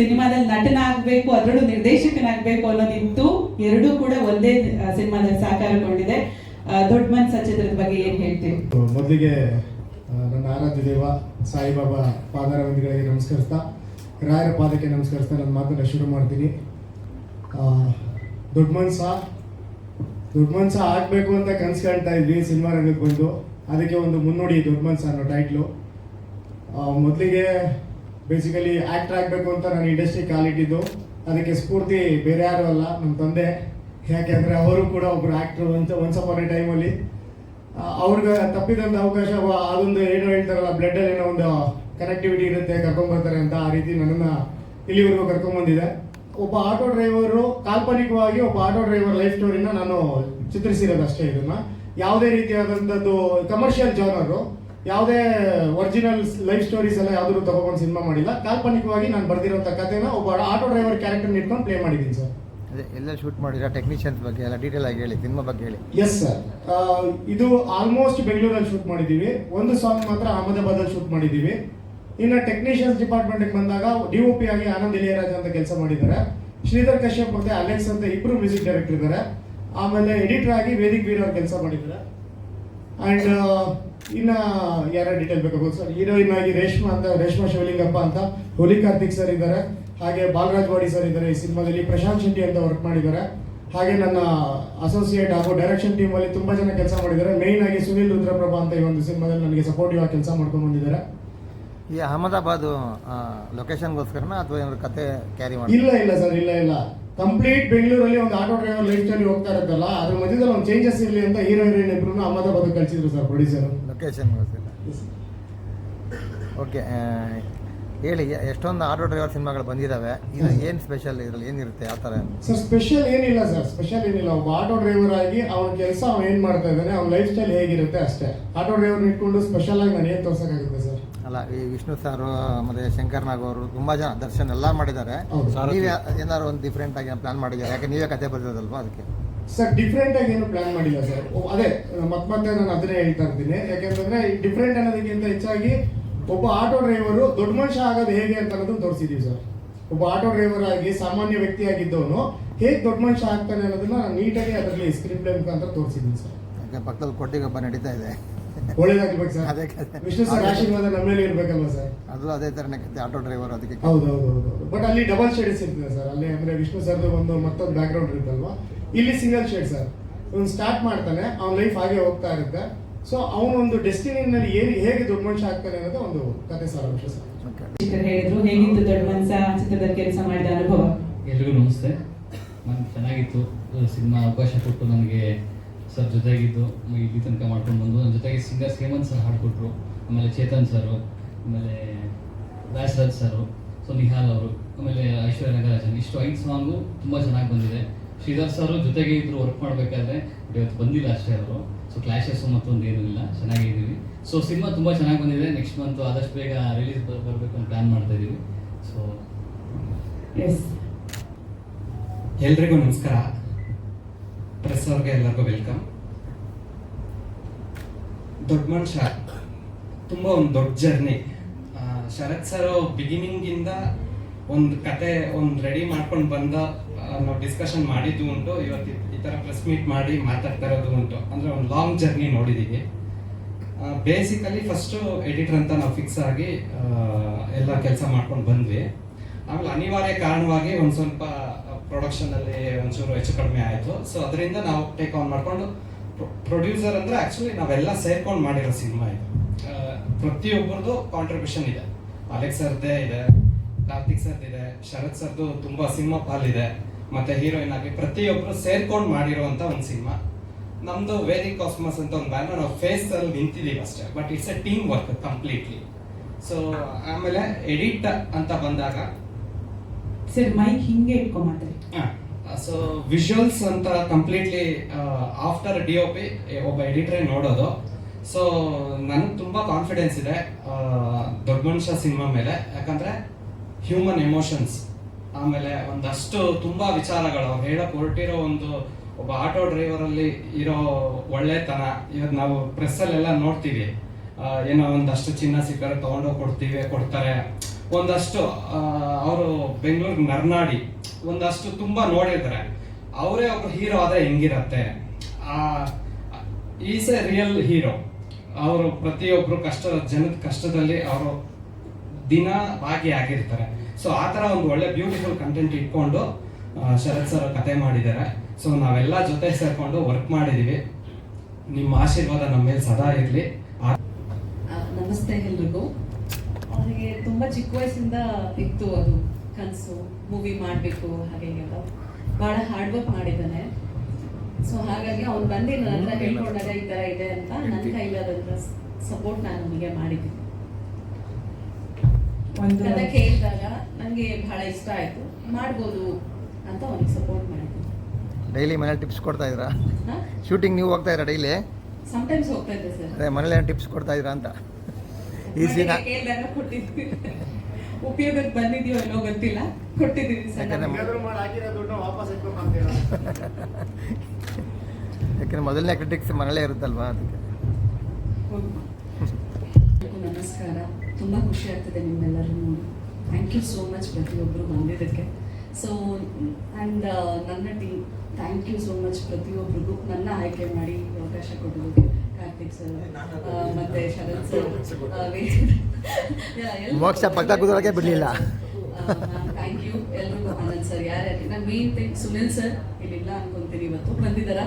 ಸಿನಿಮಾದಲ್ಲಿ ನಟನಾಗಬೇಕು, ಅದರಲ್ಲೂ ನಿರ್ದೇಶಕನಾಗಬೇಕು ಅನ್ನೋದಿತ್ತು. ಎರಡೂ ಕೂಡ ಒಂದೇ ಸಿನಿಮಾದಲ್ಲಿ ಸಾಕಾರಗೊಂಡಿದೆ. ದೊಡ್ಡ ಮನಸ್ಸು ಚಿತ್ರದ ಬಗ್ಗೆ ಏನು ಹೇಳ್ತೀವಿ? ಮೊದಲಿಗೆ ನನ್ನ ಆರಾಧ್ಯ ದೇವ ಸಾಯಿಬಾಬಾ ಪಾದಾರವಿಂದಗಳಿಗೆ ನಮಸ್ಕರಿಸ್ತಾ, ರಾಯರ ಪಾದಕ್ಕೆ ನಮಸ್ಕರಿಸ್ತಾ ನನ್ನ ಮಾತನ್ನು ಶುರು ಮಾಡ್ತೀನಿ. ದೊಡ್ಡ ಮನಸ್ಸ ಆಗಬೇಕು ಅಂತ ಕನಸು ಕಾಣ್ತಾ ಇದ್ವಿ. ಸಿನಿಮಾ ರಂಗಕ್ಕೆ ಬಂದು ಅದಕ್ಕೆ ಒಂದು ಮುನ್ನೋಡಿ ದೊಡ್ಡ ಮನಸ್ಸು ಅನ್ನೋ ಟೈಟ್ಲು. ಮೊದಲಿಗೆ ಬೇಸಿಕಲಿ ಆ್ಯಕ್ಟರ್ ಆಗಬೇಕು ಅಂತ ನಾನು ಇಂಡಸ್ಟ್ರಿ ಕಾಲಿಟ್ಟಿದ್ದು. ಅದಕ್ಕೆ ಸ್ಫೂರ್ತಿ ಬೇರೆ ಯಾರು ಅಲ್ಲ, ನಮ್ಮ ತಂದೆ. ಯಾಕೆಂದರೆ ಅವರು ಕೂಡ ಒಬ್ಬರು ಆ್ಯಕ್ಟ್ರು. ಒನ್ಸ್ ಅಪಾನ್ ಎ ಟೈಮಲ್ಲಿ ಅವ್ರಿಗೆ ತಪ್ಪಿದಂಥ ಅವಕಾಶ, ಅದೊಂದು ಏನೋ ಹೇಳ್ತಾರಲ್ಲ, ಬ್ಲಡ್ಡಲ್ಲಿ ಏನೋ ಒಂದು ಕನೆಕ್ಟಿವಿಟಿ ಇರುತ್ತೆ, ಕರ್ಕೊಂಡ್ಬರ್ತಾರೆ ಅಂತ. ಆ ರೀತಿ ನನ್ನನ್ನು ಇಲ್ಲಿವರೆಗೂ ಕರ್ಕೊಂಡ್ಬಂದಿದೆ. ಒಬ್ಬ ಆಟೋ ಡ್ರೈವರು, ಕಾಲ್ಪನಿಕವಾಗಿ ಒಬ್ಬ ಆಟೋ ಡ್ರೈವರ್ ಲೈಫ್ ಸ್ಟೋರಿನ ನಾನು ಚಿತ್ರಿಸಿರೋದು ಅಷ್ಟೇ. ಇದನ್ನು ಯಾವುದೇ ರೀತಿಯಾದಂಥದ್ದು ಕಮರ್ಷಿಯಲ್ ಜಾನರು, ಯಾವುದೇ ಒರಿಜಿನಲ್ ಲೈಫ್ ಸ್ಟೋರೀಸ್ ಎಲ್ಲ ಯಾವುದೂ ತಗೊಂಡು ಸಿನಿಮಾ ಮಾಡಿಲ್ಲ. ಕಾಲ್ಪನಿಕವಾಗಿ ನಾನು ಬರ್ದಿರೋಂಥ ಕಥೆನ ಒಬ್ಬ ಆಟೋ ಡ್ರೈವರ್ ಕ್ಯಾರೆಕ್ಟರ್ ಇಟ್ಕೊಂಡು ಪ್ಲೇ ಮಾಡಿದ್ದೀನಿ ಸರ್. ಅದೇ ಎಲ್ಲ ಶೂಟ್ ಮಾಡಿರೋ ಟೆಕ್ನಿಷಿಯನ್ಸ್ ಬಗ್ಗೆ ಎಲ್ಲ ಡೀಟೇಲ್ ಆಗಿ ಹೇಳಿ, ಸಿನಿಮಾ ಬಗ್ಗೆ ಹೇಳಿ. ಎಸ್ ಸರ್, ಇದು ಆಲ್ಮೋಸ್ಟ್ ಬೆಂಗಳೂರಲ್ಲಿ ಶೂಟ್ ಮಾಡಿದ್ದೀವಿ. ಒಂದು ಸಾಂಗ್ ಮಾತ್ರ ಅಹಮದಾಬಾದಲ್ಲಿ ಶೂಟ್ ಮಾಡಿದ್ದೀವಿ. ಇನ್ನು ಟೆಕ್ನಿಷಿಯನ್ಸ್ ಡಿಪಾರ್ಟ್ಮೆಂಟ್ಗೆ ಬಂದಾಗ DOP ಆಗಿ ಆನಂದ್ ಇಳಿಯರಾಜ್ ಅಂತ ಕೆಲಸ ಮಾಡಿದ್ದಾರೆ. ಶ್ರೀಧರ್ ಕಶ್ಯಪ್ ಮತ್ತೆ ಅಲೆಕ್ಸ್ ಅಂತ ಇಬ್ಬರು ಮ್ಯೂಸಿಕ್ ಡೈರೆಕ್ಟರ್ ಇದ್ದಾರೆ. ಆಮೇಲೆ ಎಡಿಟರ್ ಆಗಿ ವೇದಿಕ್ ವೀರ್ ಅವ್ರು ಕೆಲಸ ಮಾಡಿದ್ದಾರೆ. ಆ್ಯಂಡ್ ಇನ್ನು ಯಾರ ಡೀಟೇಲ್ ಬೇಕಾಗುತ್ತೆ ಸರ್? ಹೀರೋಯಿನ್ ಆಗಿ ರೇಷ್ಮಾ ಶಿವಲಿಂಗಪ್ಪ ಅಂತ ಹೋಲಿ ಕಾರ್ತಿಕ್ ಸರ್ ಇದ್ದಾರೆ. ಹಾಗೆ ಬಾಲರಾಜ್ ವಾಡಿ ಸರ್ ಇದ್ದಾರೆ ಈ ಸಿನಿಮಾದಲ್ಲಿ. ಪ್ರಶಾಂತ್ ಶೆಟ್ಟಿ ಅಂತ ವರ್ಕ್ ಮಾಡಿದ್ದಾರೆ. ಹಾಗೆ ನನ್ನ ಅಸೋಸಿಯೇಟ್ ಹಾಗೂ ಡೈರೆಕ್ಷನ್ ಟೀಮಲ್ಲಿ ತುಂಬ ಜನ ಕೆಲಸ ಮಾಡಿದ್ದಾರೆ. ಮೇಯ್ನ್ ಆಗಿ ಸುನಿಲ್ ರುದ್ರಪ್ರಭಾ ಅಂತ ಈ ಒಂದು ಸಿನಿಮಾದಲ್ಲಿ ನನಗೆ ಸಪೋರ್ಟಿವ್ ಆಗಿ ಕೆಲಸ ಮಾಡ್ಕೊಂಡು ಬಂದಿದ್ದಾರೆ. ಈ ಅಹಮದಾಬಾದ್ ಲೊಕೇಶನ್ಗೋಸ್ಕರನ ಅಥವಾ ಏನಾದ್ರು ಕತೆ ಕ್ಯಾರಿ ಮಾಡಿ? ಇಲ್ಲ ಸರ್, ಇಲ್ಲ. ಕಂಪ್ಲೀಟ್ ಬೆಂಗಳೂರಲ್ಲಿ ಒಂದು ಆಟೋ ಡ್ರೈವರ್ ಲೈಫ್ ಸ್ಟೈಲ್ ಹೋಗ್ತಾ ಇರುತ್ತಲ್ಲ, ಅದ್ರ ಮಧ್ಯದಲ್ಲಿ ಒಂದು ಚೇಂಜಸ್ ಇರಲಿ ಅಂತ ಹೀರೋಯಿನ್ ಇಬ್ರು ಅಹಮದಾಬಾದ್ ಕಳಿಸಿದ್ರು ಸರ್ ಪ್ರೊಡ್ಯೂಸರ್. ಲೊಕೇಶನ್ಗೋಸ್ಕರ. ಓಕೆ, ಹೇಳಿ. ಎಷ್ಟೊಂದು ಆಟೋ ಡ್ರೈವರ್ ಸಿನಿಮಾಗಳು ಬಂದಿದ್ದಾವೆ, ಇದು ಏನು ಸ್ಪೆಷಲ್? ಇದರಲ್ಲಿ ಏನಿರುತ್ತೆ? ಆ ಥರ ಸರ್ ಸ್ಪೆಷಲ್ ಏನಿಲ್ಲ. ಒಬ್ಬ ಆಟೋ ಡ್ರೈವರ್ ಆಗಿ ಅವನ ಕೆಲಸ ಅವ್ನು ಏನು ಮಾಡ್ತಾ ಇದ್ದಾನೆ, ಅವ್ನ ಲೈಫ್ ಸ್ಟೈಲ್ ಹೇಗಿರುತ್ತೆ ಅಷ್ಟೇ. ಆಟೋ ಡ್ರೈವರ್ ಇಟ್ಕೊಂಡು ಸ್ಪೆಷಲ್ ಆಗಿ ನಾನು ಏನು ತೋರ್ಸೋಕ್ಕಾಗುತ್ತೆ ಸರ್? ಅಲ್ಲ, ಈ ವಿಷ್ಣು ಸರ್ ಮತ್ತೆ ಶಂಕರ್ ನಾಗ್ ಅವರು ತುಂಬಾ ಜನ, ದರ್ಶನ್ ಎಲ್ಲ ಮಾಡಿದ್ದಾರೆ. ನೀವು ಏನಾದ್ರು ಒಂದು ಡಿಫ್ರೆಂಟ್ ಆಗಿ ಪ್ಲಾನ್ ಮಾಡಿದ್ದಾರೆ? ಯಾಕೆ ನೀವೇ ಕತೆ ಬರ್ತಿರೋದಲ್ವಾ, ಅದಕ್ಕೆ. ಸರ್ ಡಿಫ್ರೆಂಟ್ ಆಗಿ ಏನು ಪ್ಲಾನ್ ಮಾಡಿಲ್ಲ ಸರ್. ಅದೇ ಮತ್ತೆ ನಾನು ಅದನ್ನೇ ಹೇಳ್ತಾ ಇರ್ತೀನಿ. ಯಾಕೆಂತಂದ್ರೆ ಡಿಫ್ರೆಂಟ್ ಅನ್ನೋದಕ್ಕಿಂತ ಹೆಚ್ಚಾಗಿ ಒಬ್ಬ ಆಟೋ ಡ್ರೈವರು ದೊಡ್ಡ ಮನುಷ್ಯ ಆಗೋದು ಹೇಗೆ ಅಂತ ಅನ್ನೋದನ್ನ ತೋರಿಸಿದೀವಿ ಸರ್. ಒಬ್ಬ ಆಟೋ ಡ್ರೈವರ್ ಆಗಿ ಸಾಮಾನ್ಯ ವ್ಯಕ್ತಿ ಆಗಿದ್ದವನು ಹೇಗೆ ದೊಡ್ಡ ಮನುಷ್ಯ ಆಗ್ತಾನೆ ಅನ್ನೋದನ್ನ ನೀಟಾಗಿ ಅದರಲ್ಲಿ ಸ್ಕ್ರೀನ್ ಪ್ಲೇ ಮುಖಾಂತರ ತೋರಿಸಿದ್ದೀನಿ ಸರ್. ಯಾಕೆ ಪಕ್ಕದಲ್ಲಿ ಕೊಟ್ಟಿಗೊಬ್ಬ ನಡೀತಾ ಇದೆ, ಒಳ್ಳೇದಾಗ್ಬೇಕು ಸರ್. ಅದೇ ವಿಷ್ಣು ಸರ್ ಆಶೀರ್ವಾದ ನಮ್ಮ ಮೇಲೆ ಇರ್ಬೇಕಲ್ವಾ ಸರ್? ಅದು ಅದೇ ತರನೇ ಕತೆ, ಆಟೋ ಡ್ರೈವರ್. ಅದಕ್ಕೆ ಹೌದು. ಬಟ್ ಅಲ್ಲಿ ಡಬಲ್ ಶೇಡ್ಸ್ ಇರ್ತದೆ ಸರ್. ಅಲ್ಲಿ ಅಂದ್ರೆ ವಿಷ್ಣು ಸರ್ದು ಮತ್ತೊಂದು ಬ್ಯಾಕ್ ಗ್ರೌಂಡ್ ಇರುತ್ತಲ್ವಾ, ಇಲ್ಲಿ ಸಿಂಗಲ್ ಶೇಡ್ ಸರ್. ಅವ್ನು ಸ್ಟಾರ್ಟ್ ಮಾಡ್ತಾನೆ, ಅವ್ನ ಲೈಫ್ ಹಾಗೆ ಹೋಗ್ತಾ ಇರುತ್ತೆ. ಸೊ ಅವನೊಂದು ಡೆಸ್ಟಿನಿನಲ್ಲಿ ಹೇಗೆ ದೊಡ್ಡ ಮನುಷ್ಯ ಆಗ್ತಾನೆ ಅನ್ನೋದು ಒಂದು ಕತೆ ಸಾರಾಂಶ ಸರ್. ಹೇಳಿದ್ರು, ಹೇಗಿತ್ತು ದೊಡ್ಡ ಮನಸ್ಸ ಚಿತ್ರದಲ್ಲಿ ಕೆಲಸ ಮಾಡಿದ ಅನುಭವ? ಎಲ್ರಿಗೂ ನಮಸ್ತೆ. ನನಗೆ ಚೆನ್ನಾಗಿತ್ತು. ಸಿನಿಮಾ ಅವಕಾಶ ಕೊಟ್ಟು ನನಗೆ ಸರ್ ಜೊತೆಗಿದ್ದು ಇಲ್ಲಿ ತನಕ ಮಾಡ್ಕೊಂಡು ಬಂದು, ನನ್ನ ಜೊತೆಗೆ ಸಿಂಗರ್ಸ್ ಹೇಮಂತ್ ಸರ್ ಹಾಡ್ಕೊಟ್ರು, ಆಮೇಲೆ ಚೇತನ್ ಸರ್, ಆಮೇಲೆ ವ್ಯಾಸರಾಜ್ ಸರ್, ಸೊ ನಿಹಾಲ್ ಅವರು, ಆಮೇಲೆ ಐಶ್ವರ್ಯ ನಾಗರಾಜನ್. ಇಷ್ಟು 5 ಸಾಂಗು ತುಂಬ ಚೆನ್ನಾಗಿ ಬಂದಿದೆ. ಶ್ರೀಧರ್ ಸರ್ ಜೊತೆಗೆ ಇದ್ರು ವರ್ಕ್ ಮಾಡಬೇಕಾದ್ರೆ, ಇವತ್ತು ಬಂದಿಲ್ಲ ಅಷ್ಟೇ ಅವರು. ಸೊ ಕ್ಲಾಶಸ್ ಮತ್ತೊಂದು ಏನೂ ಇಲ್ಲ, ಚೆನ್ನಾಗಿದ್ದೀವಿ. ಸೊ ಸಿನಿಮಾ ತುಂಬ ಚೆನ್ನಾಗಿ ಬಂದಿದೆ. ನೆಕ್ಸ್ಟ್ ಮಂತ್ ಆದಷ್ಟು ಬೇಗ ರಿಲೀಸ್ ಬರಬೇಕು ಅಂತ ಪ್ಲ್ಯಾನ್ ಮಾಡ್ತಾ ಇದ್ದೀವಿ. ಸೊ ಎಲ್ರಿಗೂ ನಮಸ್ಕಾರ. ಪ್ರೆಸ್ ಅವ್ರಿಗೆ ಎಲ್ಲರಿಗೂ ವೆಲ್ಕಮ್. ದೊಡ್ಡ ಮನುಷ್ಯ ತುಂಬ ಒಂದು ದೊಡ್ಡ ಜರ್ನಿ. ಶರತ್ ಸರ್ ಬಿಗಿನಿಂಗಿಂದ ಒಂದು ಕತೆ ರೆಡಿ ಮಾಡ್ಕೊಂಡು ಬಂದ, ನಾವು ಡಿಸ್ಕಷನ್ ಮಾಡಿದ್ದು ಉಂಟು. ಇವತ್ತು ಈ ಥರ ಪ್ರೆಸ್ ಮೀಟ್ ಮಾಡಿ ಮಾತಾಡ್ತಾ ಇರೋದು ಉಂಟು. ಅಂದರೆ ಒಂದು ಲಾಂಗ್ ಜರ್ನಿ ನೋಡಿದ್ದೀವಿ. ಬೇಸಿಕಲಿ ಫಸ್ಟು ಎಡಿಟರ್ ಅಂತ ನಾವು ಫಿಕ್ಸ್ ಆಗಿ ಎಲ್ಲ ಕೆಲಸ ಮಾಡ್ಕೊಂಡು ಬಂದ್ವಿ. ಆಮೇಲೆ ಅನಿವಾರ್ಯ ಕಾರಣವಾಗಿ ಒಂದು ಸ್ವಲ್ಪ ಪ್ರೊಡಕ್ಷನಲ್ಲಿ ಒಂಚೂರು ಹೆಚ್ಚು ಕಡಿಮೆ ಆಯಿತು. ಸೊ ಅದರಿಂದ ನಾವು ಟೇಕ್ ಆನ್ ಮಾಡಿಕೊಂಡು ಪ್ರೊಡ್ಯೂಸರ್ ಅಂದರೆ ಆ್ಯಕ್ಚುಲಿ ನಾವೆಲ್ಲ ಸೇರ್ಕೊಂಡು ಮಾಡಿರೋ ಸಿನಿಮಾ ಇದು. ಪ್ರತಿಯೊಬ್ಬರದು ಕಾಂಟ್ರಿಬ್ಯೂಷನ್ ಇದೆ. ಅಲೆಕ್ಸ್ ಸರ್ದೇ ಇದೆ, ಕಾರ್ತಿಕ್ ಸರ್ದಿದೆ, ಶರತ್ ಸರ್ದು ತುಂಬ ಸಿನಿಮಾ ಪಾಲಿದೆ, ಮತ್ತು ಹೀರೋಯಿನ್ ಆಗಿ ಪ್ರತಿಯೊಬ್ಬರು ಸೇರ್ಕೊಂಡು ಮಾಡಿರೋವಂಥ ಒಂದು ಸಿನಿಮಾ. ನಮ್ಮದು ವೇದಿಕ್ ಕಾಸ್ಮಸ್ ಅಂತ ಒಂದು ಬ್ಯಾನರ್, ನಾವು ಫೇಸಲ್ಲಿ ನಿಂತಿದ್ದೀವಿ ಅಷ್ಟೇ, but it's A team work completely. So ಆಮೇಲೆ ಎಡಿಟ್ ಅಂತ ಬಂದಾಗ ಸರ್ ಮೈಕ್ ಹಿಂಗೆ ಇಟ್ಕೊಂಡ್ರಿ. ಸೊ ವಿಜುವಲ್ಸ್ ಅಂತ ಕಂಪ್ಲೀಟ್ಲಿ ಆಫ್ಟರ್ DOP ಒಬ್ಬ ಎಡಿಟ್ರೇ ನೋಡೋದು. ಸೊ ನನಗೆ ತುಂಬ ಕಾನ್ಫಿಡೆನ್ಸ್ ಇದೆ ದೊಡ್ಡ ಮನುಷ್ಯ ಸಿನಿಮಾ ಮೇಲೆ. ಯಾಕಂದರೆ ಹ್ಯೂಮನ್ ಎಮೋಷನ್ಸ್, ಆಮೇಲೆ ಒಂದಷ್ಟು ತುಂಬ ವಿಚಾರಗಳು ಅವ್ರು ಹೇಳಕ್ಕೆ ಹೊರಟಿರೋ ಒಬ್ಬ ಆಟೋ ಡ್ರೈವರಲ್ಲಿ ಇರೋ ಒಳ್ಳೆತನ. ಇವತ್ತು ನಾವು ಪ್ರೆಸ್ಸಲ್ಲೆಲ್ಲ ನೋಡ್ತೀವಿ, ಏನೋ ಒಂದಷ್ಟು ಚಿನ್ನ ಸಿಕ್ಕರೆ ತೊಗೊಂಡೋಗಿ ಕೊಡ್ತಾರೆ, ಒಂದಷ್ಟು ಅವರು ಬೆಂಗಳೂರು ನರ್ನಾಡಿ ಒಂದಷ್ಟು ತುಂಬಾ ನೋಡಿರ್ತಾರೆ. ಅವರೇ ಒಬ್ರು ಹೀರೋ ಆದ್ರೆ ಹೆಂಗಿರತ್ತೆ, ಈಸ್ ಎ ರಿಯಲ್ ಹೀರೋ. ಅವರು ಪ್ರತಿಯೊಬ್ರು ಜನದ ಕಷ್ಟದಲ್ಲಿ ಅವರು ದಿನ ಭಾಗಿಯಾಗಿರ್ತಾರೆ. ಸೊ ಆ ತರ ಒಂದು ಒಳ್ಳೆ ಬ್ಯೂಟಿಫುಲ್ ಕಂಟೆಂಟ್ ಇಟ್ಕೊಂಡು ಶರತ್ ಸರ್ ಕತೆ ಮಾಡಿದ್ದಾರೆ. ಸೊ ನಾವೆಲ್ಲ ಜೊತೆ ಸೇರ್ಕೊಂಡು ವರ್ಕ್ ಮಾಡಿದೀವಿ. ನಿಮ್ಮ ಆಶೀರ್ವಾದ ನಮ್ಮ ಮೇಲೆ ಸದಾ ಇರಲಿ. ನಮಸ್ತೆ ಎಲ್ರಿಗೂ. ಅವನಿಗೆ ತುಂಬ ಚಿಕ್ಕ ವಯಸ್ಸಿಂದ ಇತ್ತು ಅದು ಕನಸು, ಮೂವಿ ಮಾಡಬೇಕು ಹಾಗೆ ಎಲ್ಲ ಭಾಳ ಹಾರ್ಡ್ ವರ್ಕ್ ಮಾಡಿದ್ದಾನೆ. ಸೊ ಹಾಗಾಗಿ ಅವ್ನು ಬಂದು ನನ್ನ ಹತ್ರ ಹೇಳ್ಕೊಂಡಾಗ ಈ ಥರ ಇದೆ ಅಂತ ನನ್ನ ಕೈಲಾದಂಥ ಸಪೋರ್ಟ್ ನಾನು ಅವನಿಗೆ ಮಾಡಿದ್ದೀನಿ. ಕಥೆ ಕೇಳಿದಾಗ ನನಗೆ ಬಹಳ ಇಷ್ಟ ಆಯಿತು, ಮಾಡ್ಬೋದು ಅಂತ ಅವನಿಗೆ ಸಪೋರ್ಟ್ ಮಾಡಿದ್ದೀನಿ. ಡೈಲಿ ಮನೇಲಿ ಟಿಪ್ಸ್ ಕೊಡ್ತಾ ಇದ್ರಾ? ಶೂಟಿಂಗ್ ನೀವು ಹೋಗ್ತಾ ಇದ್ದೀರಾ ಡೈಲಿ? ಸಮ್ಟೈಮ್ಸ್ ಹೋಗ್ತಾ ಇದ್ದೆ ಸರ್. ಅದೇ ಮನೇಲಿ ಟಿಪ್ಸ್ ಕೊಡ್ತಾ ಇದ್ದೀರಾ ಅಂತ ಈ ಸೀನ್ ಕೇಳಿದಾಗ ಕೊಟ್ಟಿದ್ವಿ. ಉಪಯೋಗಕ್ಕೆ ಬಂದಿದೆಯೋ ಏನೋ ಗೊತ್ತಿಲ್ಲ, ಕೊಟ್ಟಿದ್ದೀವಿ ಸರ್. ಯಾಕಂದ್ರೆ ಮೊದಲನೇ ಕ್ರಿಟಿಕ್ಸ್ ಮನೇಲೇ ಇರುತ್ತಲ್ವಾ, ಅದಕ್ಕೆ. ನಮಸ್ಕಾರ. ತುಂಬ ಖುಷಿ ಆಗ್ತದೆ ನಿಮ್ಮೆಲ್ಲರೂ ನೋಡಿ. ಥ್ಯಾಂಕ್ ಯು ಸೋ ಮಚ್ ಪ್ರತಿಯೊಬ್ಬರು ಬಂದಿದ್ದಕ್ಕೆ. ಸೊ ಆ್ಯಂಡ್ ನನ್ನ team thank you so much ಪ್ರತಿಯೊಬ್ಬರಿಗೂ ನನ್ನ ಆಯ್ಕೆ ಮಾಡಿ ಅವಕಾಶ ಕೊಡೋದಕ್ಕೆ. ಕಾರ್ತಿಕ್ ಸರ್ ಮತ್ತೆ ಶರತ್ ಸರ್, ಮೋಕ್ಷ ಪಕ್ಕ ಕೂದೋಕೆ ಬಿಡಲಿಲ್ಲ. ಥ್ಯಾಂಕ್ ಯು ಎಲ್ರಿಗೂ. ಆನಂದ್ ಸರ್, ಯಾರ್ಯಾರಿಗೆ ನಾನು ಮೇನ್ ಥಿಂಗ್ ಸುನಿಲ್ ಸರ್ ಇಲ್ಲಿಲ್ಲ ಅನ್ಕೊಂತೀನಿ, ಇವತ್ತು ಬಂದಿದ್ದಾರ.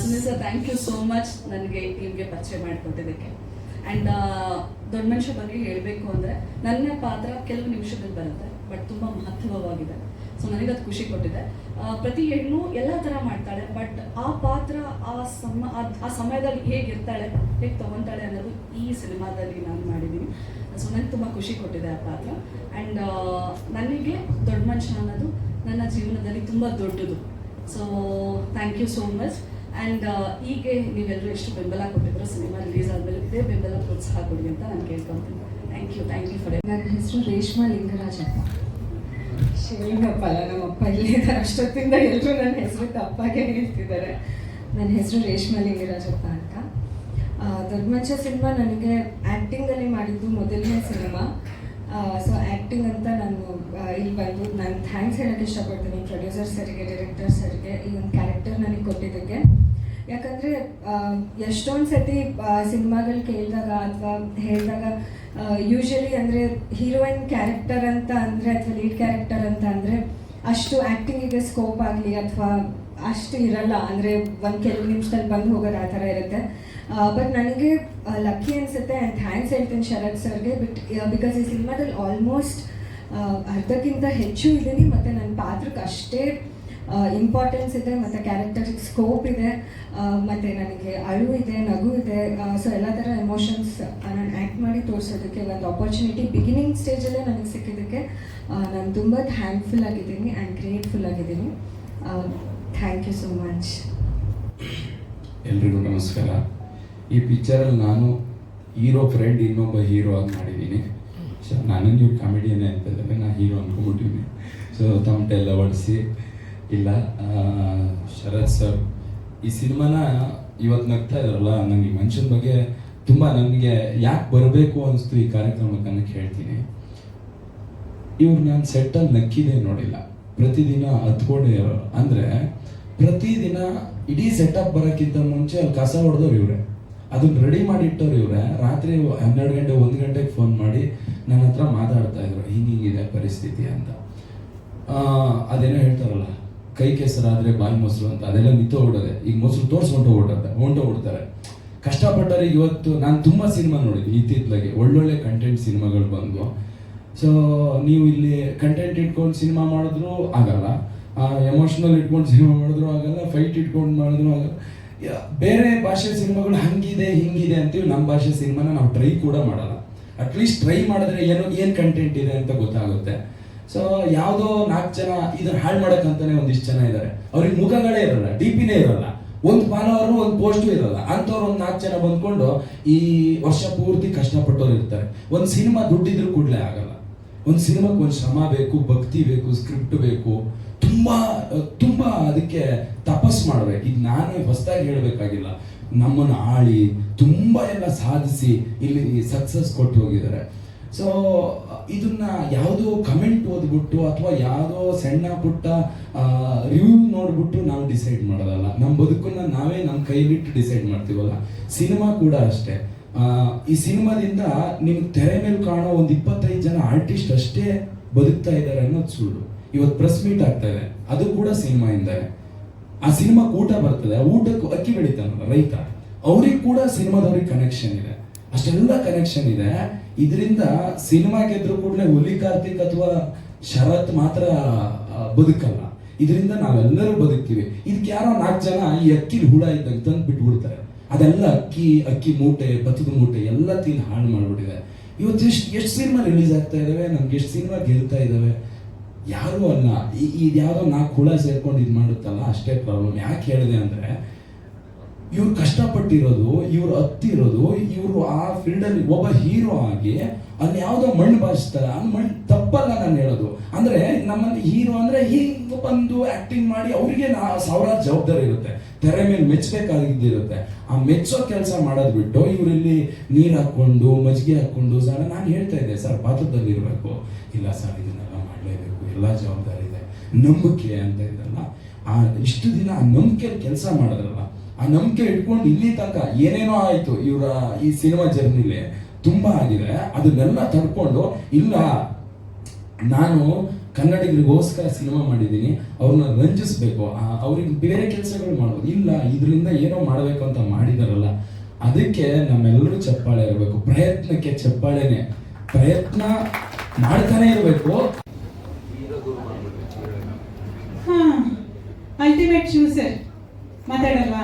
Sunil sir thank you so much ನನಗೆ ಈ ಟೀಮ್ಗೆ ಪರಿಚಯ ಮಾಡಿಕೊಟ್ಟಿದ್ದಕ್ಕೆ. ಆ್ಯಂಡ್ ದೊಡ್ಡ ಮನುಷ್ಯ ಬಗ್ಗೆ ಹೇಳಬೇಕು ಅಂದರೆ ನನ್ನ ಪಾತ್ರ ಕೆಲವು ನಿಮಿಷದಲ್ಲಿ ಬರುತ್ತೆ, ಬಟ್ ತುಂಬ ಮಹತ್ವವಾಗಿದೆ. ಸೊ ನನಗದು ಖುಷಿ ಕೊಟ್ಟಿದೆ. ಪ್ರತಿ ಹೆಣ್ಣು ಎಲ್ಲ ಥರ ಮಾಡ್ತಾಳೆ, ಬಟ್ ಆ ಪಾತ್ರ ಆ ಸಮಯದಲ್ಲಿ ಹೇಗಿರ್ತಾಳೆ, ಹೇಗೆ ತೊಗೊತಾಳೆ ಅನ್ನೋದು ಈ ಸಿನಿಮಾದಲ್ಲಿ ನಾನು ಮಾಡಿದ್ದೀನಿ. ಸೊ ನನಗೆ ತುಂಬ ಖುಷಿ ಕೊಟ್ಟಿದೆ ಆ ಪಾತ್ರ. ಆ್ಯಂಡ್ ನನಗೆ ದೊಡ್ಡ ಮನುಷ್ಯ ಅನ್ನೋದು ನನ್ನ ಜೀವನದಲ್ಲಿ ತುಂಬ ದೊಡ್ಡದು. So thank you so much. And ಹೀಗೆ ನೀವೆಲ್ಲರೂ ಎಷ್ಟು ಬೆಂಬಲ ಕೊಟ್ಟಿದ್ರು ಸಿನಿಮಾ ರಿಲೀಸ್ ಆದಮೇಲೆ ಇದೇ ಬೆಂಬಲ ಪ್ರೋತ್ಸಾಹ ಕೊಡಿ ಅಂತ ನಾನು ಕೇಳ್ಕೊತೀನಿ. Thank you for. ನನ್ನ ಹೆಸರು ರೇಷ್ಮಾ ಲಿಂಗರಾಜ್ ಅಂತ. ಶಿವಲಿಂಗಪ್ಪ ಅಲ್ಲ, ನಮ್ಮಪ್ಪ ಇಲ್ಲಿದ್ದಾರೆ. ಅಷ್ಟೊತ್ತಿಂದ ಎಲ್ಲರೂ ನನ್ನ ಹೆಸರು ತಪ್ಪಾಗೆ ಹೇಳ್ತಿದ್ದಾರೆ. ನನ್ನ ಹೆಸರು ರೇಷ್ಮಾ ಲಿಂಗರಾಜಪ್ಪ ಅಂತ. ದೊಡ್ಡ ಮನುಷ್ಯ ಸಿನಿಮಾ ನನಗೆ ಆ್ಯಕ್ಟಿಂಗಲ್ಲಿ ಮಾಡಿದ್ದು ಮೊದಲನೇ ಸಿನಿಮಾ. ಸೊ ಆ್ಯಕ್ಟಿಂಗ್ ಅಂತ ನಾನು ಇಲ್ಲಿ ಬಂದು ನಾನು ಥ್ಯಾಂಕ್ಸ್ ಹೇಳೋಕ್ಕೆ ಇಷ್ಟಪಡ್ತೀನಿ ಪ್ರೊಡ್ಯೂಸರ್ ಸರ್ಗೆ, ಡೈರೆಕ್ಟರ್ ಸರ್ಗೆ ಈ ಒಂದು ಕ್ಯಾರೆಕ್ಟರ್ ನನಗೆ ಕೊಟ್ಟಿದ್ದಕ್ಕೆ. ಯಾಕಂದರೆ ಎಷ್ಟೊಂದು ಸತಿ ಸಿನಿಮಾಗಳು ಕೇಳಿದಾಗ ಅಥವಾ ಹೇಳಿದಾಗ ಯೂಶಲಿ ಅಂದರೆ ಹೀರೋಯಿನ್ ಕ್ಯಾರೆಕ್ಟರ್ ಅಂತ ಅಂದರೆ ಅಥವಾ ಲೀಡ್ ಕ್ಯಾರೆಕ್ಟರ್ ಅಂತ ಅಂದರೆ ಅಷ್ಟು ಆ್ಯಕ್ಟಿಂಗಿಗೆ ಸ್ಕೋಪ್ ಆಗಲಿ ಅಥವಾ ಅಷ್ಟು ಇರಲ್ಲ, ಅಂದರೆ ಒಂದು ಕೆಲವು ನಿಮಿಷದಲ್ಲಿ ಬಂದು ಹೋಗೋದು ಆ ಥರ ಇರುತ್ತೆ. ಬಟ್ ನನಗೆ ಲಕ್ಕಿ ಅನಿಸುತ್ತೆ. ಆ್ಯಂಡ್ ಥ್ಯಾಂಕ್ಸ್ ಹೇಳ್ತೀನಿ ಶರತ್ ಸರ್ಗೆ. ಬಿಕಾಸ್ ಈ ಸಿನಿಮಾದಲ್ಲಿ ಆಲ್ಮೋಸ್ಟ್ ಅರ್ಧಕ್ಕಿಂತ ಹೆಚ್ಚು ಇದ್ದೀನಿ, ಮತ್ತು ನನ್ನ ಪಾತ್ರಕ್ಕೆ ಅಷ್ಟೇ ಇಂಪಾರ್ಟೆನ್ಸ್ ಇದೆ, ಮತ್ತು ಕ್ಯಾರೆಕ್ಟರ್ಗೆ ಸ್ಕೋಪ್ ಇದೆ, ಮತ್ತು ನನಗೆ ಅಳು ಇದೆ, ನಗು ಇದೆ. ಸೊ ಎಲ್ಲ ಥರ ಎಮೋಷನ್ಸ್ ನಾನು ಆ್ಯಕ್ಟ್ ಮಾಡಿ ತೋರಿಸೋದಕ್ಕೆ ಒಂದು ಆಪರ್ಚುನಿಟಿ ಬಿಗಿನಿಂಗ್ ಸ್ಟೇಜಲ್ಲೇ ನನಗೆ ಸಿಕ್ಕಿದ್ದಕ್ಕೆ ನಾನು ತುಂಬ ಥ್ಯಾಂಕ್ಫುಲ್ ಆಗಿದ್ದೀನಿ ಆ್ಯಂಡ್ ಗ್ರೇಟ್ಫುಲ್ ಆಗಿದ್ದೀನಿ. Thank you so much. ಎಲ್ರಿಗೂ ನಮಸ್ಕಾರ. ಈ ಪಿಕ್ಚರಲ್ಲಿ ನಾನು ಹೀರೋ ಫ್ರೆಂಡ್ ಇನ್ನೊಬ್ಬ ಹೀರೋ ಆಗಿ ಮಾಡಿದ್ದೀನಿ. ನಾನು ನೀವು ಕಾಮಿಡಿಯನ್ನೇ ಅಂತಂದರೆ ನಾನು ಹೀರೋ ಅಂದ್ಕೊಂಡ್ಬಿಟ್ಟಿದ್ದೀನಿ. ಸೊ ತಮಟೆಲ್ಲ ಹೊಡಿಸಿ ಇಲ್ಲ. ಶರತ್ ಸರ್ ಈ ಸಿನಿಮಾನ ಇವತ್ತು ನಗ್ತಾ ಇದ್ದಾರಲ್ಲ, ನನಗೆ ಈ ಮನುಷ್ಯನ ಬಗ್ಗೆ ತುಂಬ ನನಗೆ ಯಾಕೆ ಬರಬೇಕು ಅನಿಸ್ತು ಈ ಕಾರ್ಯಕ್ರಮಕ್ಕೆ ಅನ್ನೋಕ್ಕೆ ಹೇಳ್ತೀನಿ. ಇವ್ರು ನಾನು ಸೆಟ್ಟಲ್ಲಿ ನಕ್ಕಿದೆ ನೋಡಿಲ್ಲ, ಪ್ರತಿದಿನ ಹತ್ಕೊಂಡೇ ಇರೋರು. ಅಂದರೆ ಪ್ರತಿದಿನ ಇಡೀ ಸೆಟಪ್ ಬರೋಕ್ಕಿಂತ ಮುಂಚೆ ಅಲ್ಲಿ ಕಸ ಹೊಡೆದವ್ರು ಇವರೇ, ಅದನ್ನ ರೆಡಿ ಮಾಡಿಟ್ಟವ್ರು ಇವರೇ. ರಾತ್ರಿ 12 ಗಂಟೆ 1 ಗಂಟೆಗೆ ಫೋನ್ ಮಾಡಿ ನನ್ನ ಹತ್ರ ಮಾತಾಡ್ತಾ ಇದ್ರು, ಹಿಂಗಿದೆ ಪರಿಸ್ಥಿತಿ ಅಂತ. ಅದೇನೋ ಹೇಳ್ತಾರಲ್ಲ, ಕೈ ಕೆಸರಾದರೆ ಬಾಯಿ ಮೊಸರು ಅಂತ, ಅದೆಲ್ಲ ನಿಂತೋಗ್ಬಿಡೋದೆ. ಈಗ ಮೊಸರು ತೋರಿಸ್ಕೊಂಡು ಹೊಂಟೋಗ್ಬಿಡ್ತಾರೆ. ಕಷ್ಟಪಟ್ಟವ್ರಿಗೆ ಇವತ್ತು ನಾನು ತುಂಬ ಸಿನಿಮಾ ನೋಡಿದ್ವಿ ಇತ್ತಿತ್ತಲಾಗೆ, ಒಳ್ಳೊಳ್ಳೆ ಕಂಟೆಂಟ್ ಸಿನಿಮಾಗಳು ಬಂದು. ಸೊ ನೀವು ಇಲ್ಲಿ ಕಂಟೆಂಟ್ ಇಟ್ಕೊಂಡು ಸಿನಿಮಾ ಮಾಡಿದ್ರು ಆಗಲ್ಲ, ಎಮೋಷ್ನಲ್ ಇಟ್ಕೊಂಡು ಸಿನಿಮಾ ಮಾಡಿದ್ರು ಆಗಲ್ಲ, ಫೈಟ್ ಇಟ್ಕೊಂಡು ಮಾಡಿದ್ರು ಆಗಲ್ಲ. ಬೇರೆ ಭಾಷೆ ಸಿನಿಮಾಗಳು ಹಂಗಿದೆ ಹಿಂಗಿದೆ ಅಂತೀವಿ, ನಮ್ಮ ಭಾಷೆ ಸಿನಿಮಾನ ನಾವು ಟ್ರೈ ಕೂಡ ಮಾಡಲ್ಲ. ಅಟ್ಲೀಸ್ಟ್ ಟ್ರೈ ಮಾಡಿದ್ರೆ ಏನು ಕಂಟೆಂಟ್ ಇದೆ ಅಂತ ಗೊತ್ತಾಗುತ್ತೆ. ಸೊ ಯಾವುದೋ 4 ಜನ ಇದನ್ನ ಹಾಳು ಮಾಡೋಕ್ಕಂತಾನೆ ಒಂದಿಷ್ಟು ಜನ ಇದ್ದಾರೆ, ಅವ್ರಿಗೆ ಮುಖಗಳೇ ಇರಲ್ಲ, ಡಿಪಿನೇ ಇರಲ್ಲ, ಒಂದು ಫಾಲೋವರು ಒಂದು ಪೋಸ್ಟು ಇರಲ್ಲ. ಅಂಥವ್ರು ಒಂದು 4 ಜನ ಬಂದ್ಕೊಂಡು ಈ ವರ್ಷ ಪೂರ್ತಿ ಕಷ್ಟಪಟ್ಟವ್ರು ಇರ್ತಾರೆ. ಒಂದು ಸಿನಿಮಾ ದುಡ್ಡಿದ್ರು ಕೂಡಲೇ ಆಗಲ್ಲ. ಒಂದು ಸಿನಿಮಾಕ್ಕೆ ಒಂದು ಶ್ರಮ ಬೇಕು, ಭಕ್ತಿ ಬೇಕು, ಸ್ಕ್ರಿಪ್ಟ್ ಬೇಕು, ತುಂಬ ಅದಕ್ಕೆ ತಪಸ್ಸು ಮಾಡಬೇಕು. ಈಗ ನಾನೇ ಹೊಸದಾಗಿ ಹೇಳಬೇಕಾಗಿಲ್ಲ, ನಮ್ಮನ್ನು ಆಳಿ ತುಂಬ ಎಲ್ಲ ಸಾಧಿಸಿ ಇಲ್ಲಿ ಸಕ್ಸಸ್ ಕೊಟ್ಟು ಹೋಗಿದ್ದಾರೆ. ಸೊ ಇದನ್ನ ಯಾವುದೋ ಕಮೆಂಟ್ ಓದ್ಬಿಟ್ಟು ಅಥವಾ ಯಾವುದೋ ಸಣ್ಣ ಪುಟ್ಟ ರಿವ್ಯೂ ನೋಡ್ಬಿಟ್ಟು ನಾವು ಡಿಸೈಡ್ ಮಾಡೋದಲ್ಲ. ನಮ್ಮ ಬದುಕನ್ನ ನಾವೇ ನಮ್ಮ ಕೈಲಿಟ್ಟು ಡಿಸೈಡ್ ಮಾಡ್ತೀವಲ್ಲ. ಸಿನಿಮಾ ಕೂಡ ಅಷ್ಟೇ. ಈ ಸಿನಿಮಾದಿಂದ ನಿಮ್ಗೆ ತೆರೆ ಮೇಲೆ ಕಾಣೋ ಒಂದು 25 ಜನ ಆರ್ಟಿಸ್ಟ್ ಅಷ್ಟೇ ಬದುಕ್ತಾ ಇದ್ದಾರೆ ಅನ್ನೋದು ಸುಳ್ಳು. ಇವತ್ತು ಪ್ರೆಸ್ ಮೀಟ್ ಆಗ್ತಾ ಇದೆ, ಅದು ಕೂಡ ಸಿನಿಮಾಯಿಂದಾನೆ. ಆ ಸಿನಿಮಾಕ್ಕೆ ಊಟ ಬರ್ತದೆ, ಆ ಊಟಕ್ಕೂ ಅಕ್ಕಿ ಬೆಳಿತಾನಲ್ಲ ರೈತ, ಅವ್ರಿಗೆ ಕೂಡ ಸಿನಿಮಾದವ್ರಿಗೆ ಕನೆಕ್ಷನ್ ಇದೆ. ಅಷ್ಟೆಲ್ಲ ಕನೆಕ್ಷನ್ ಇದೆ. ಇದರಿಂದ ಸಿನಿಮಾ ಗೆದ್ರು ಕೂಡಲೇ ಹುಲಿ ಕಾರ್ತಿಕ್ ಅಥವಾ ಶರತ್ ಮಾತ್ರ ಬದುಕಲ್ಲ. ಇದರಿಂದ ನಾವೆಲ್ಲರೂ ಬದುಕ್ತೀವಿ. ಇದಕ್ಕೆ ಯಾರೋ 4 ಜನ ಈ ಅಕ್ಕಿಲಿ ಹುಳ ಇದ್ದಂಗೆ ತಂದು ಬಿಟ್ಬಿಡ್ತಾರೆ. ಅದೆಲ್ಲ ಅಕ್ಕಿ ಮೂಟೆ, ಭತ್ತದ ಮೂಟೆ ಎಲ್ಲ ತಿಂದು ಹಾಳು ಮಾಡ್ಬಿಟ್ಟಿದೆ. ಇವತ್ತು ಎಷ್ಟು ಸಿನಿಮಾ ರಿಲೀಸ್ ಆಗ್ತಾ ಇದಾವೆ, ನಮ್ಗೆ ಎಷ್ಟು ಸಿನಿಮಾ ಗೆಲ್ತಾ ಇದಾವೆ. ಯಾರು ಅಲ್ಲ, ಇದು ಯಾವುದೋ 4 ಹುಳ ಸೇರ್ಕೊಂಡು ಇದು ಮಾಡುತ್ತಲ್ಲ, ಅಷ್ಟೇ ಪ್ರಾಬ್ಲಮ್. ಯಾಕೆ ಹೇಳಿದೆ ಅಂದ್ರೆ, ಇವ್ರು ಕಷ್ಟಪಟ್ಟಿರೋದು, ಇವ್ರು ಹತ್ತಿರೋದು, ಇವರು ಆ ಫೀಲ್ಡಲ್ಲಿ ಒಬ್ಬ ಹೀರೋ ಆಗಿ ಅಲ್ಲಿ ಯಾವುದೋ ಮಣ್ಣು ಬಾರಿಸ್ತಾರೆ. ಆ ಮಣ್ಣು ತಪ್ಪಲ್ಲ ನಾನು ಹೇಳೋದು. ಅಂದ್ರೆ ನಮ್ಮಲ್ಲಿ ಹೀರೋ ಅಂದ್ರೆ ಹೀಗೆ ಬಂದು ಆಕ್ಟಿಂಗ್ ಮಾಡಿ ಅವರಿಗೆ 1000 ಜವಾಬ್ದಾರಿ ಇರುತ್ತೆ, ತೆರೆ ಮೇಲೆ ಮೆಚ್ಚಬೇಕಾಗಿದ್ದಿರುತ್ತೆ. ಆ ಮೆಚ್ಚೋ ಕೆಲಸ ಮಾಡೋದು ಬಿಟ್ಟು ಇವರಲ್ಲಿ ನೀರು ಹಾಕೊಂಡು ಮಜ್ಜಿಗೆ ಹಾಕೊಂಡು ಸರ್ ನಾನು ಹೇಳ್ತಾ ಇದ್ದೆ ಸರ್ ಪಾತ್ರದಲ್ಲಿ ಇರಬೇಕು. ಇಲ್ಲ ಸರ್ ಇದನ್ನೆಲ್ಲ ಮಾಡಲೇಬೇಕು, ಎಲ್ಲ ಜವಾಬ್ದಾರಿ ಇದೆ, ನಂಬಿಕೆ ಅಂತ ಇದ್ದಲ್ಲ. ಆ ಇಷ್ಟು ದಿನ ಆ ನಂಬಿಕೆಯಲ್ಲಿ ಕೆಲಸ ಮಾಡಿದ್ರಲ್ಲ, ಆ ನಂಬಿಕೆ ಇಟ್ಕೊಂಡು ಇಲ್ಲಿ ತನಕ ಏನೇನೋ ಆಯ್ತು ಇವರ ಈ ಸಿನಿಮಾ ಜರ್ನಿಲಿ ತುಂಬಾ ಆಗಿದೆ. ಅದನ್ನೆಲ್ಲ ತಡ್ಕೊಂಡು ಇಲ್ಲ ನಾನು ಕನ್ನಡಿಗರಿಗೋಸ್ಕರ ಸಿನಿಮಾ ಮಾಡಿದ್ದೀನಿ, ಅವ್ರನ್ನ ರಂಜಿಸ್ಬೇಕು, ಅವ್ರಿಗೆ ಬೇರೆ ಕೆಲಸಗಳು ಮಾಡೋದು ಇಲ್ಲ, ಇದರಿಂದ ಏನೋ ಮಾಡಬೇಕು ಅಂತ ಮಾಡಿದಾರಲ್ಲ, ಅದಕ್ಕೆ ನಮ್ಮೆಲ್ಲರೂ ಚಪ್ಪಾಳೆ ಇರಬೇಕು. ಪ್ರಯತ್ನಕ್ಕೆ ಚಪ್ಪಾಳೆನೆ, ಪ್ರಯತ್ನ ಮಾಡ್ತಾನೆ ಇರಬೇಕು. ಅಲ್ಟಿಮೇಟ್ ಚೂಸರ್ ಮಾತಾಡಲ್ವಾ?